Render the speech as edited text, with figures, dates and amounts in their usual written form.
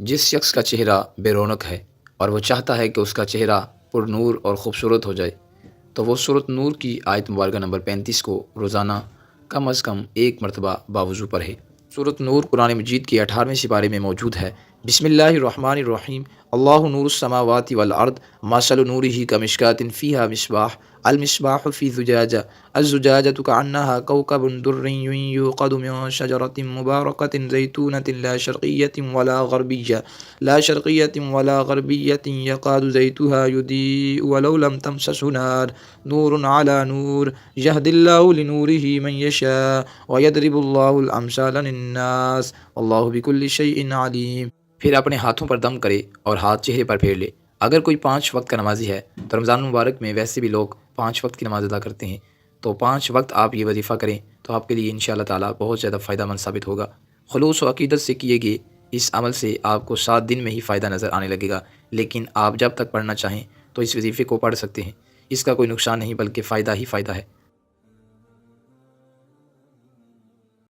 جس شخص کا چہرہ بے رونق ہے اور وہ چاہتا ہے کہ اس کا چہرہ پر نور اور خوبصورت ہو جائے، تو وہ سورۃ نور کی آیت مبارکہ نمبر 35 کو روزانہ کم از کم ایک مرتبہ باوضو پڑھے۔ سورۃ نور قرآن مجید کے 18ویں سپارے میں موجود ہے۔ بسم اللہ الرحمن الرحیم، اللہ نور السماوات والارض مثل نورہ کمشکاۃ فیہا مصباح، المصباح فی زجاجہ، الزجاجۃ کأنہا کوکب درّی یوقد من شجرۃ مبارکۃ زیتونۃ لا شرقیۃ ولا غربیۃ یکاد زیتها یضیء ولو لم تمسسہ نار، نور علی نور، یہدی اللہ لنورہ من یشاء ویضرب اللہ الامثال للناس واللہ بکل شیء علیم۔ پھر اپنے ہاتھوں پر دم کرے اور ہاتھ چہرے پر پھیر لے۔ اگر کوئی 5 وقت کا نمازی ہے تو رمضان مبارک میں ویسے بھی لوگ 5 وقت کی نماز ادا کرتے ہیں، تو 5 وقت آپ یہ وظیفہ کریں تو آپ کے لیے انشاءاللہ تعالیٰ بہت زیادہ فائدہ مند ثابت ہوگا۔ خلوص و عقیدت سے کیے گئے اس عمل سے آپ کو 7 دن میں ہی فائدہ نظر آنے لگے گا، لیکن آپ جب تک پڑھنا چاہیں تو اس وظیفے کو پڑھ سکتے ہیں۔ اس کا کوئی نقصان نہیں بلکہ فائدہ ہی فائدہ ہے۔